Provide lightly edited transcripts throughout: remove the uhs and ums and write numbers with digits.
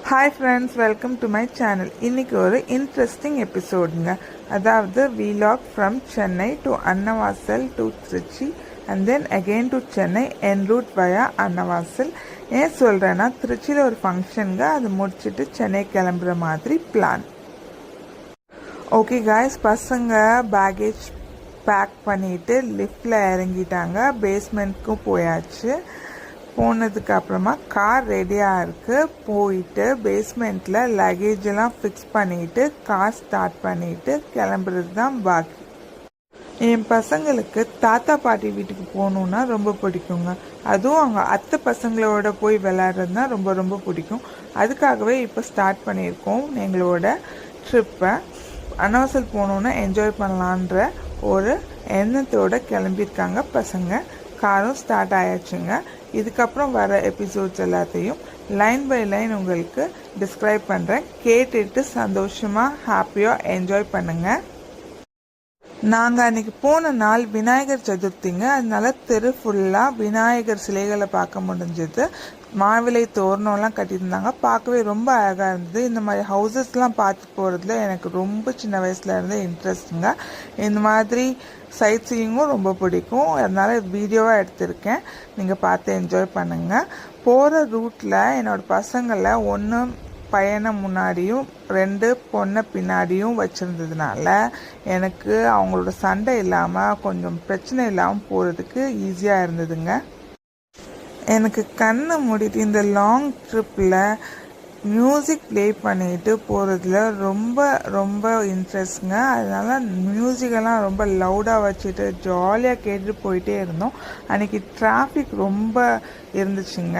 Hi friends, welcome to my channel. இன்றைக்கி ஒரு interesting எபிசோடுங்க. அதாவது vlog from Chennai to Annavasal to Trichy and then again to Chennai en route via Annavasal. ஏன் சொல்கிறேன்னா, திருச்சியில் ஒரு ஃபங்க்ஷனுங்க, அது முடிச்சுட்டு சென்னை கிளம்புற மாதிரி பிளான். ஓகே காய்ஸ், பசங்க பேகேஜ் பேக் பண்ணிவிட்டு லிஃப்டில் இறங்கிட்டாங்க. பேஸ்மெண்ட்க்கும் போயாச்சு. போனதுக்கு அப்புறமா கார் ரெடியாக இருக்குது. போயிட்டு பேஸ்மெண்ட்டில் லக்கேஜெல்லாம் ஃபிக்ஸ் பண்ணிவிட்டு கார் ஸ்டார்ட் பண்ணிவிட்டு கிளம்புறது தான் பாக்கி. என் பசங்களுக்கு தாத்தா பாட்டி வீட்டுக்கு போகணுன்னா ரொம்ப பிடிக்குங்க. அதுவும் அவங்க அத்தை பசங்களோட போய் விளையாடுறதுனா ரொம்ப ரொம்ப பிடிக்கும். அதுக்காகவே இப்போ ஸ்டார்ட் பண்ணியிருக்கோம் எங்களோட ட்ரிப்பை. அன்னவாசல் போகணுன்னா என்ஜாய் பண்ணலான்ற ஒரு எண்ணத்தோடு கிளம்பியிருக்காங்க பசங்க. காரும் ஸ்டார்ட் ஆயாச்சுங்க. இதுக்கப்புறம் வர எபிசோட்ஸ் எல்லாத்தையும் லைன் பை லைன் உங்களுக்கு டிஸ்கிரைப் பண்ணுறேன். கேட்டுட்டு சந்தோஷமாக ஹாப்பியாக என்ஜாய் பண்ணுங்கள். நாங்கள் அன்றைக்கி போன நாள் விநாயகர் சதுர்த்திங்க. அதனால தெரு ஃபுல்லாக விநாயகர் சிலைகளை பார்க்க முடிஞ்சது. மாவிலை தோரணம்லாம் கட்டியிருந்தாங்க. பார்க்கவே ரொம்ப அழகாக இருந்தது. இந்த மாதிரி ஹவுசஸ்லாம் பார்த்து போகிறதுல எனக்கு ரொம்ப சின்ன வயசில் இருந்த இன்ட்ரெஸ்ட்டுங்க. இந்த மாதிரி சைட் சீயிங்கும் ரொம்ப பிடிக்கும். அதனால் வீடியோவாக எடுத்திருக்கேன். நீங்கள் பார்த்து என்ஜாய் பண்ணுங்கள். போகிற ரூட்டில் என்னோடய பசங்களை ஒன்று பையனை முன்னாடியும் 2 பொண்ணை பின்னாடியும் வச்சுருந்ததுனால எனக்கு அவங்களோட சண்டை இல்லாமல் கொஞ்சம் பிரச்சனை இல்லாமல் போகிறதுக்கு ஈஸியாக இருந்ததுங்க. எனக்கு கண்ணை மூடிட்டு இந்த லாங் ட்ரிப்பில் மியூசிக் ப்ளே பண்ணிட்டு போகிறதுல ரொம்ப ரொம்ப இன்ட்ரெஸ்ட்டுங்க. அதனால் மியூசிக்கெல்லாம் ரொம்ப லவுடாக வச்சுட்டு ஜாலியாக கேட்டுட்டு போயிட்டே இருந்தோம். அன்றைக்கி டிராஃபிக் ரொம்ப இருந்துச்சுங்க.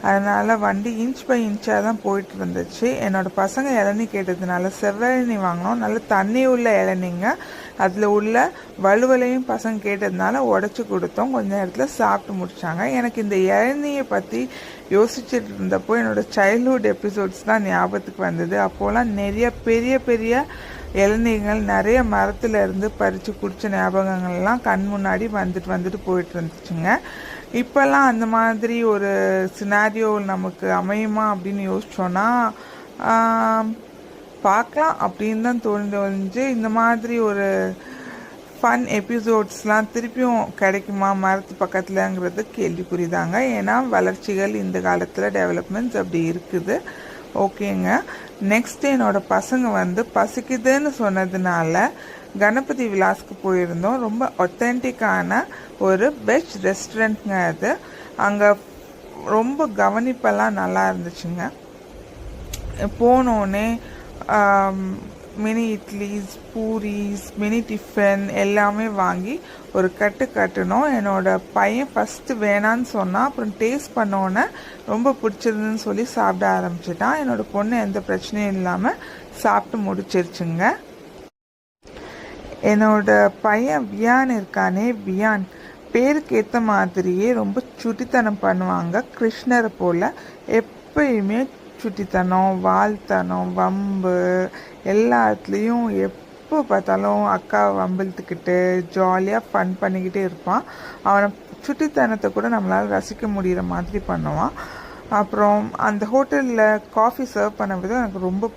அதனால் வண்டி இன்ச் பை இன்ச்சாக தான் போயிட்டு இருந்துச்சு. என்னோடய பசங்க இளநீ கேட்டதுனால செவ்வழனி வாங்கினோம். நல்ல தண்ணி உள்ள இளநீங்க. அதில் உள்ள வலுவலையும் பசங்க கேட்டதுனால உடச்சி கொடுத்தோம். கொஞ்ச நேரத்தில் சாப்பிட்டு முடித்தாங்க. எனக்கு இந்த இளநியை பற்றி யோசிச்சுட்டு இருந்தப்போ என்னோடய சைல்ட்ஹுட் எபிசோட்ஸ் தான் ஞாபகத்துக்கு வந்தது. அப்போலாம் நிறைய பெரிய பெரிய இளநீர்கள் நிறைய மரத்தில் இருந்து பறித்து குடித்த ஞாபகங்கள்லாம் கண் முன்னாடி வந்துட்டு போயிட்டு இருந்துச்சுங்க. இப்போல்லாம் அந்த மாதிரி ஒரு சினாரியோ நமக்கு அமையுமா அப்படின்னு யோசிச்சோன்னா பார்க்கலாம் அப்படின்னு தான் தோணுச்சு. இந்த மாதிரி ஒரு ஃபன் எபிசோட்ஸ்லாம் திருப்பியும் கிடைக்குமா மரத்து பக்கத்துலங்கிறது கேள்விக்குறிதாங்க. ஏன்னா வளர்ச்சிகள் இந்த காலத்தில் டெவலப்மெண்ட்ஸ் அப்படி இருக்குது. ஓகேங்க. நெக்ஸ்ட் என்னோடய பசங்க பசிக்குதுன்னு சொன்னதுனால கணபதி விலாஸ்க்கு போயிருந்தோம். ரொம்ப ஒத்தென்டிக்கான ஒரு வெஜ் ரெஸ்டாரண்ட்ங்க அது. அங்கே ரொம்ப கவனிப்பெல்லாம் நல்லா இருந்துச்சுங்க. போனோடனே mini idlis, puris, mini tiffin எல்லாமே வாங்கி ஒரு கட்டுனோம். என்னோடய பையன் ஃபஸ்ட்டு வேணான்னு சொன்னான். அப்புறம் டேஸ்ட் பண்ணோன்னே ரொம்ப பிடிச்சிருந்துன்னு சொல்லி சாப்பிட ஆரம்பிச்சிட்டான். என்னோடய பொண்ணு எந்த பிரச்சனையும் இல்லாமல் சாப்பிட்டு முடிச்சிருச்சுங்க. என்னோட பையன் வியான் இருக்கானே, வியான் பேருக்கு ஏற்ற மாதிரியே ரொம்ப சுட்டித்தனம் பண்ணுவாங்க. கிருஷ்ணரை போல் எப்பயுமே சுட்டித்தனம், வாழ்த்தனம், வம்பு எல்லாத்துலேயும் எப்போ பார்த்தாலும் அக்காவை வம்பிழுத்துக்கிட்டு ஜாலியாக ஃபன் பண்ணிக்கிட்டே இருப்பான். அவனை சுட்டித்தனத்தை கூட நம்மளால் ரசிக்க முடிகிற மாதிரி பண்ணுவான். அப்புறம் அந்த ஹோட்டலில் காஃபி சர்வ் பண்ண விதம் எனக்கு ரொம்ப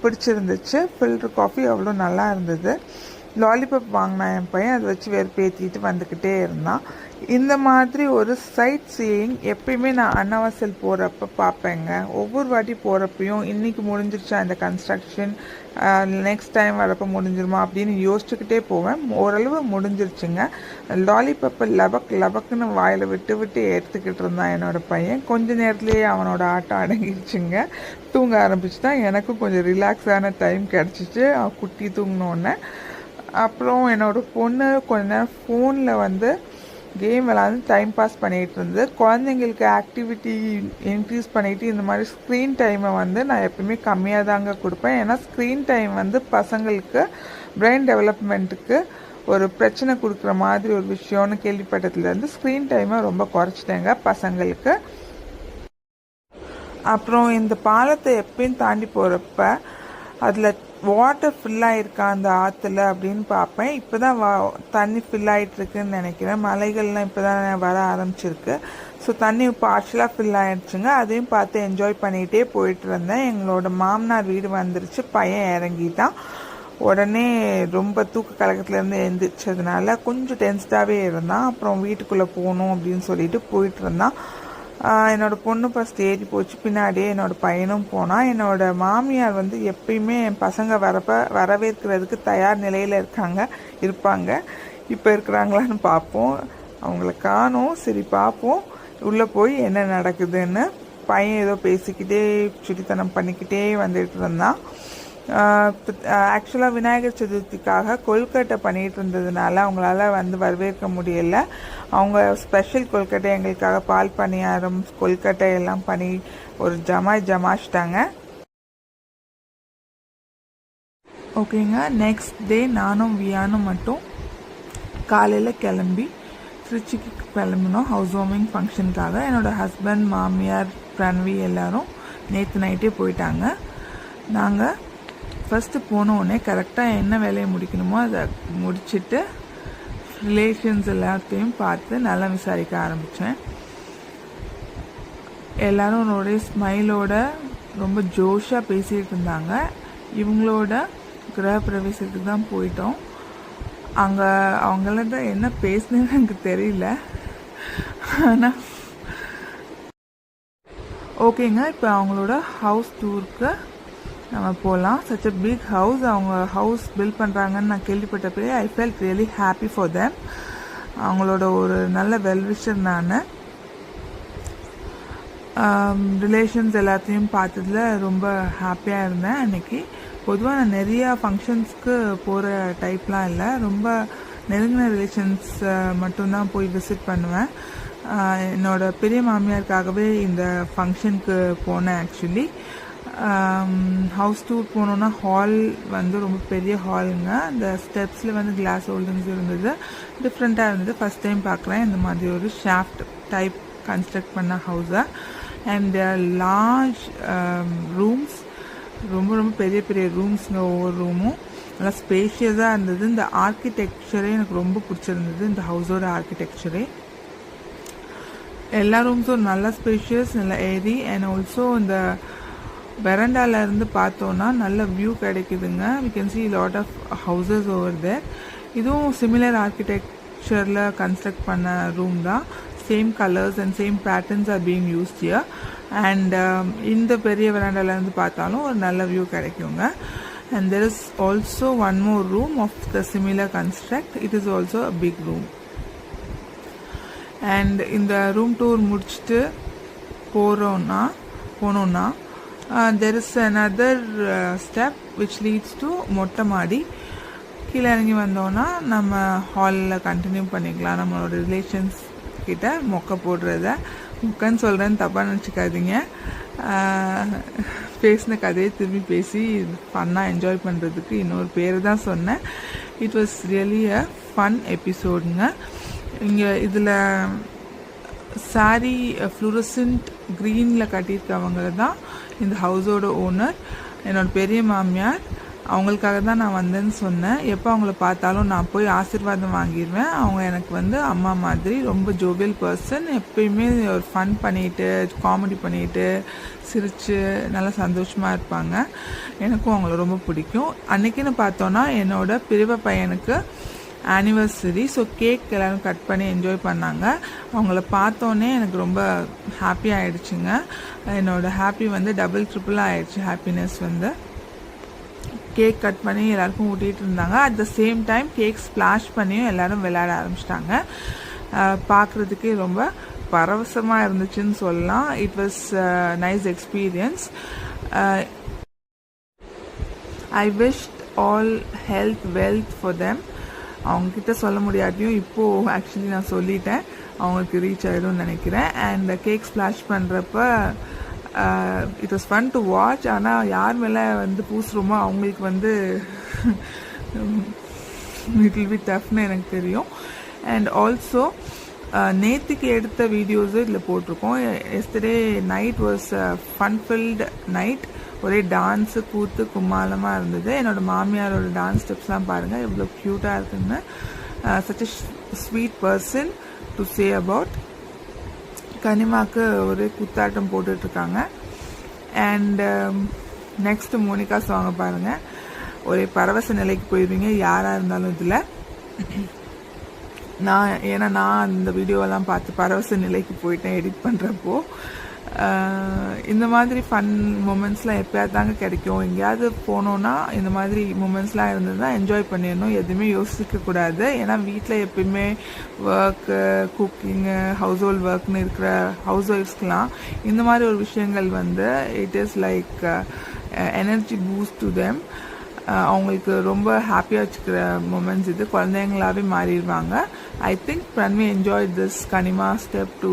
பிடிச்சிருந்துச்சு. ஃபில்டர் காஃபி அவ்வளோ நல்லா இருந்தது. லாலிபாப் வாங்கினான் என் பையன். அதை வச்சு வெறுப்பேற்றிட்டு வந்துக்கிட்டே இருந்தான். இந்த மாதிரி ஒரு சைட் சீயிங் எப்பயுமே நான் அன்னவாசல் போகிறப்ப பார்ப்பேங்க. ஒவ்வொரு வாட்டி போகிறப்பையும் இன்றைக்கி முடிஞ்சிருச்சா இந்த கன்ஸ்ட்ரக்ஷன், நெக்ஸ்ட் டைம் வரப்போ முடிஞ்சிருமா அப்படின்னு யோசிச்சுக்கிட்டே போவேன். ஓரளவு முடிஞ்சிருச்சுங்க. லாலிபப்பை லபக்குன்னு வாயில் விட்டு எடுத்துக்கிட்டு இருந்தான் என்னோடய பையன். கொஞ்ச நேரத்துலேயே அவனோட ஆட்டம் அடங்கிடுச்சுங்க. தூங்க ஆரம்பிச்சுட்டான். எனக்கும் கொஞ்சம் ரிலாக்ஸான டைம் கிடச்சிச்சு குட்டி தூங்கினோடனே. அப்புறம் என்னோடய பொண்ணு கொஞ்ச நேரம் ஃபோனில் கேம் விளாண்டு டைம் பாஸ் பண்ணிகிட்டு இருந்தது. குழந்தைங்களுக்கு ஆக்டிவிட்டி இன்க்ரீஸ் பண்ணிவிட்டு இந்த மாதிரி ஸ்க்ரீன் டைமை நான் எப்பவுமே கம்மியாக தாங்க கொடுப்பேன். ஏன்னா ஸ்க்ரீன் டைம் பசங்களுக்கு பிரெயின் டெவலப்மெண்ட்டுக்கு ஒரு பிரச்சனை கொடுக்குற மாதிரி ஒரு விஷயம்னு கேள்விப்பட்டதுலேருந்து ஸ்க்ரீன் டைமை ரொம்ப குறைச்சிட்டேங்க பசங்களுக்கு. அப்புறம் இந்த பாலத்தை எப்பயும் தாண்டி போகிறப்ப அதில் வாட்டர் ஃபில்லாகிருக்கா அந்த ஆற்றுல அப்படின்னு பார்ப்பேன். இப்போ தான் தண்ணி ஃபில் ஆகிட்டுருக்குன்னு நினைக்கிறேன். மலைகள்லாம் இப்போ தான் வர ஆரம்பிச்சிருக்கு. ஸோ தண்ணி பார்ஷலாக ஃபில் ஆகிடுச்சுங்க. அதையும் பார்த்து என்ஜாய் பண்ணிகிட்டே போயிட்டு இருந்தேன். எங்களோட மாமனார் வீடு வந்துருச்சு. பையன் இறங்கிட்டான். உடனே ரொம்ப தூக்க கலக்கத்துலேருந்து எழுந்திரிச்சதுனால கொஞ்சம் டென்ஸ்டாகவே இருந்தான். அப்புறம் வீட்டுக்குள்ளே போகணும் அப்படின்னு சொல்லிட்டு போயிட்டு இருந்தான். என்னோடய பொண்ணு ஃபஸ்ட் ஏறி போச்சு. பின்னாடியே என்னோடய பையனும் போனான். என்னோடய மாமியார் வந்து எப்பயுமே என் பசங்க வரவேற்கிறதுக்கு தயார் நிலையில் இருப்பாங்க. இப்போ இருக்கிறாங்களான்னு பார்ப்போம். அவங்கள காணோம். சரி பார்ப்போம் உள்ளே போய் என்ன நடக்குதுன்னு. பையன் ஏதோ பேசிக்கிட்டே சுட்டித்தனம் பண்ணிக்கிட்டே வந்துட்டு இருந்தான். ஆக்சுவலாக விநாயகர் சதுர்த்திக்காக கொல்கட்டை பண்ணிகிட்டு இருந்ததுனால அவங்களால வந்து வரவேற்க முடியலை. அவங்க ஸ்பெஷல் கொல்கட்டை எங்களுக்காக பால் பணியாரம் கொல்கட்டை எல்லாம் பண்ணி ஒரு ஜமாச்சிட்டாங்க. ஓகேங்க. நெக்ஸ்ட் டே நானும் வியானும் மட்டும் காலையில் கிளம்பி திருச்சிக்கு கிளம்பினோம் ஹவுஸ் வார்மிங் ஃபங்க்ஷனுக்காக. என்னோடய ஹஸ்பண்ட், மாமியார், பிரணவி எல்லோரும் நேற்று நைட்டே போயிட்டாங்க. நாங்கள் ஃபஸ்ட்டு போனோடனே கரெக்டாக என்ன வேலையை முடிக்கணுமோ அதை முடிச்சுட்டு ரிலேஷன்ஸ் எல்லாத்தையும் பார்த்து நல்லா விசாரிக்க ஆரம்பித்தேன். எல்லோரும் ஒரே ஸ்மைலோட ரொம்ப ஜோஷாக பேசிகிட்டு இருந்தாங்க. இவங்களோட கிரகப்பிரவேசத்துக்கு தான் போயிட்டோம். அங்கே அவங்கள என்ன பேசுனதுன்னு எனக்கு தெரியல. ஆனால் ஓகேங்க. இப்போ அவங்களோட ஹவுஸ் டூருக்கு நம்ம போகலாம். Such a big house. அவங்க ஹவுஸ் பில்ட் பண்ணுறாங்கன்னு நான் கேள்விப்பட்டப்பே I felt really happy for them. அவங்களோட ஒரு நல்ல வெல்விஷர் நான். ரிலேஷன்ஸ் எல்லாத்தையும் பார்த்ததில் ரொம்ப ஹாப்பியாக இருந்தேன் அன்றைக்கி. பொதுவாக நான் நிறையா ஃபங்க்ஷன்ஸ்க்கு போகிற டைப்லாம் இல்லை. ரொம்ப நெருங்கின ரிலேஷன்ஸ் மட்டும்தான் போய் விசிட் பண்ணுவேன். என்னோடய பெரிய மாமியாருக்காகவே இந்த ஃபங்க்ஷனுக்கு போனேன். ஆக்சுவலி ஹவுஸ் டூர் போனோன்னா ஹால் வந்து ரொம்ப பெரிய ஹாலுங்க. அந்த ஸ்டெப்ஸில் வந்து கிளாஸ் ஹோல்டிங்ஸ் இருந்தது. டிஃப்ரெண்ட்டாக இருந்தது. ஃபஸ்ட் டைம் பார்க்குறேன் இந்த மாதிரி ஒரு ஷாஃப்ட் டைப் கன்ஸ்ட்ரக்ட் பண்ண ஹவுஸை. அண்ட் லார்ஜ் ரூம்ஸ், ரொம்ப ரொம்ப பெரிய பெரிய ரூம்ஸுங்க. ஒவ்வொரு ரூமும் நல்லா ஸ்பேஷியஸாக இருந்தது. இந்த ஆர்கிடெக்சரே எனக்கு ரொம்ப பிடிச்சிருந்தது. இந்த ஹவுஸோட ஆர்கிடெக்சரே எல்லா ரூம்ஸும் நல்லா ஸ்பேஷியஸ், நல்லா ஏரி. அண்ட் ஆல்சோ இந்த வெரண்டால இருந்து பார்த்தோன்னா நல்ல வியூ கிடைக்குதுங்க. We can see lot of houses over there. இதுவும் சிமிலர் ஆர்கிடெக்சரில் கன்ஸ்ட்ரக்ட் பண்ண ரூம் தான். Same colours and same patterns are being used here. And இந்த பெரிய வெராண்டாலேருந்து பார்த்தாலும் ஒரு நல்ல வியூ கிடைக்குங்க. And there is also one more room of the similar construct. It is also a big room. And இந்த ரூம் டூர் முடிச்சுட்டு போனோன்னா there is another step which leads to மொட்டை மாடி. கீழே இறங்கி வந்தோன்னா நம்ம ஹாலில் கண்டினியூ பண்ணிக்கலாம் நம்மளோட ரிலேஷன்ஸ் கிட்ட மொக்கை போடுறத. மொக்கன்னு சொல்கிறேன்னு தப்பாக நினச்சிக்காதீங்க. பேசின கதையை திரும்பி பேசி ஃபன்னாக என்ஜாய் பண்ணுறதுக்கு இன்னொரு பேர் தான் சொன்னேன். It was really a fun எபிசோடுங்க. இங்கே இதில் சாரி ஃப்ளூரசன்ட் க்ரீனில் கட்டியிருக்கவங்க தான் இந்த ஹவுஸோட ஓனர். என்னோடய பெரிய மாமியார். அவங்களுக்காக தான் நான் வந்தேன்னு சொன்னேன். எப்போ அவங்கள பார்த்தாலும் நான் போய் ஆசீர்வாதம் வாங்கிடுவேன். அவங்க எனக்கு வந்து அம்மா மாதிரி. ரொம்ப ஜோவியல் பர்சன். எப்பயுமே ஒரு ஃபன் பண்ணிட்டு காமெடி பண்ணிட்டு சிரித்து நல்லா சந்தோஷமாக இருப்பாங்க. எனக்கும் அவங்கள ரொம்ப பிடிக்கும். அன்றைக்கின்னு பார்த்தோன்னா என்னோடய பெரிய பையனுக்கு ஆனிவர்சரி. ஸோ கேக் எல்லோரும் கட் பண்ணி என்ஜாய் பண்ணாங்க. அவங்கள பார்த்தோன்னே எனக்கு ரொம்ப ஹாப்பி ஆகிடுச்சுங்க. என்னோடய ஹாப்பி வந்து டபுள் ட்ரிபிளாக ஆகிடுச்சு. ஹாப்பினஸ் வந்து கேக் கட் பண்ணி எல்லாருக்கும் ஊட்டிகிட்டு இருந்தாங்க. At the same time cake splash பண்ணியும் எல்லோரும் விளையாட ஆரம்பிச்சிட்டாங்க. பார்க்குறதுக்கே ரொம்ப பரவசமாக இருந்துச்சுன்னு சொல்லலாம். It was nice experience. I wish all health wealth for them. அவங்கக்கிட்ட சொல்ல முடியாட்டியும் இப்போது ஆக்சுவலி நான் சொல்லிட்டேன். அவங்களுக்கு ரீச் ஆகிடும்னு நினைக்கிறேன். அண்ட் கேக் ஸ்ப்ளாஷ் பண்ணுறப்ப it was fun to watch. ஆனால் யார் மேலே வந்து பூசுகிறோமோ அவங்களுக்கு வந்து இட் வில் பி டஃப்னு எனக்கு தெரியும். அண்ட் ஆல்சோ நேற்றுக்கு எடுத்த வீடியோஸும் இதில் போட்டிருக்கோம். Yesterday night was fun field night. ஒரே டான்ஸு கூத்து கும்மாளமாக இருந்தது. என்னோடய மாமியாரோட டான்ஸ் ஸ்டெப்ஸ்லாம் பாருங்கள் எவ்வளோ க்யூட்டாக இருக்குன்னு. Such a sweet person to say about. கனிமாக்கு ஒரு குத்தாட்டம் போட்டுட்ருக்காங்க. அண்ட் நெக்ஸ்ட் மோனிகா சாங்கை பாருங்கள். ஒரே பரவச நிலைக்கு போயிடுவீங்க யாராக இருந்தாலும். இதில் நான் அந்த வீடியோவெல்லாம் பார்த்து பரவச நிலைக்கு போயிட்டேன் எடிட் பண்ணுறப்போ. இந்த மாதிரி ஃபன் மூமெண்ட்ஸ்லாம் எப்போயாவது தாங்க கிடைக்கும். எங்கேயாவது போனோன்னா இந்த மாதிரி மூமெண்ட்ஸ்லாம் இருந்ததுன்னா என்ஜாய் பண்ணிடணும், எதுவுமே யோசிக்கக்கூடாது. ஏன்னா வீட்டில் எப்பயுமே ஒர்க்கு, குக்கிங்கு, ஹவுஸ் ஹோல்ட் ஒர்க்னு இருக்கிற ஹவுஸ் ஒய்ஃப்ஸ்க்கெலாம் இந்த மாதிரி ஒரு விஷயங்கள் it is like energy boost to them. அவங்களுக்கு ரொம்ப ஹாப்பியாக வச்சுக்கிற மூமெண்ட்ஸ் இது. குழந்தைங்களாகவே மாறிடுவாங்க. I think Pranvi enjoy this Kanima step to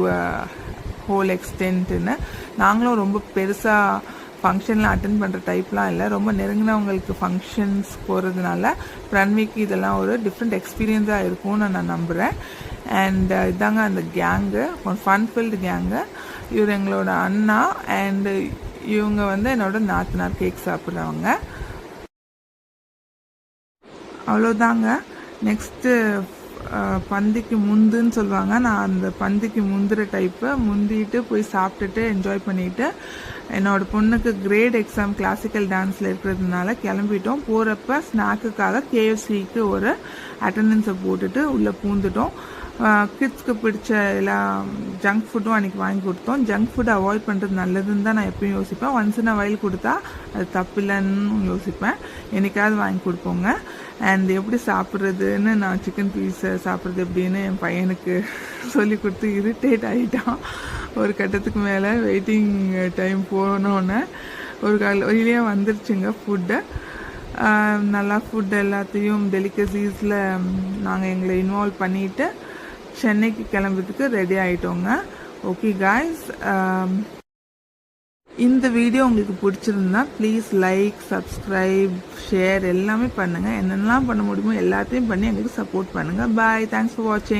whole எக்ஸ்டென்ட்னு. நாங்களும் ரொம்ப பெருசாக ஃபங்க்ஷன்லாம் அட்டென்ட் பண்ணுற டைப்லாம் இல்லை. ரொம்ப நெருங்கினவங்களுக்கு ஃபங்க்ஷன்ஸ் போகிறதுனால பிரன்விக்கு இதெல்லாம் ஒரு டிஃப்ரெண்ட் எக்ஸ்பீரியன்ஸாக இருக்கும்னு நான் நம்புகிறேன். அண்ட் இதாங்க அந்த கேங்கு, ஒரு ஃபன் ஃபில்டு கேங்கு. இவர் எங்களோட அண்ணா அண்டு இவங்க என்னோட நாத்தனார் கேக் சாப்பிட்றவங்க. அவ்வளோதாங்க. நெக்ஸ்ட்டு பந்திக்கு முந்துன்னு சொல்லுவாங்க. நான் அந்த பந்திக்கு முந்துற டைப்பு முந்திட்டு போய் சாப்பிட்டுட்டு என்ஜாய் பண்ணிவிட்டு, என்னோடய பொண்ணுக்கு கிரேட் எக்ஸாம் கிளாசிக்கல் டான்ஸில் இருக்கிறதுனால கிளம்பிட்டோம். போகிறப்ப ஸ்நாக்குக்காக KFCக்கு ஒரு அட்டண்டன்ஸை போட்டுட்டு உள்ளே பூந்துட்டோம். கிட்ஸ்க்கு பிடிச்ச எல்லாம் ஜங்க் ஃபுட்டும் அன்றைக்கி வாங்கி கொடுத்தோம். ஜங்க் ஃபுட் அவாய்ட் பண்ணுறது நல்லதுன்னு தான் நான் எப்பயும் யோசிப்பேன். ஒன்ஸ் இன் அ வைல் கொடுத்தா அது தப்பில்லைன்னு யோசிப்பேன். என்னைக்காவது வாங்கி கொடுப்போங்க. அண்ட் எப்படி சாப்பிட்றதுன்னு நான் சிக்கன் பீஸை சாப்பிட்றது எப்படின்னு என் பையனுக்கு சொல்லி கொடுத்து இரிட்டேட் ஆகிட்டான். ஒரு கட்டத்துக்கு மேலே வெயிட்டிங் டைம் போனோன்னே ஒரு வழியிலேயே வந்துருச்சுங்க ஃபுட்டு. நல்லா ஃபுட் எல்லாத்தையும் டெலிகசிஸில் நாங்கள் எங்களை இன்வால்வ் பண்ணிவிட்டு சென்னைக்கு கிளம்புறதுக்கு ரெடி ஆகிட்டோங்க. ஓகே காய்ஸ், இந்த வீடியோ உங்களுக்கு பிடிச்சிருந்தா ப்ளீஸ் லைக், சப்ஸ்கிரைப், ஷேர் எல்லாமே பண்ணுங்கள். என்னென்னலாம் பண்ண முடியுமோ எல்லாத்தையும் பண்ணி எங்களுக்கு சப்போர்ட் பண்ணுங்கள். பாய், தேங்க்ஸ் ஃபார் வாட்சிங்.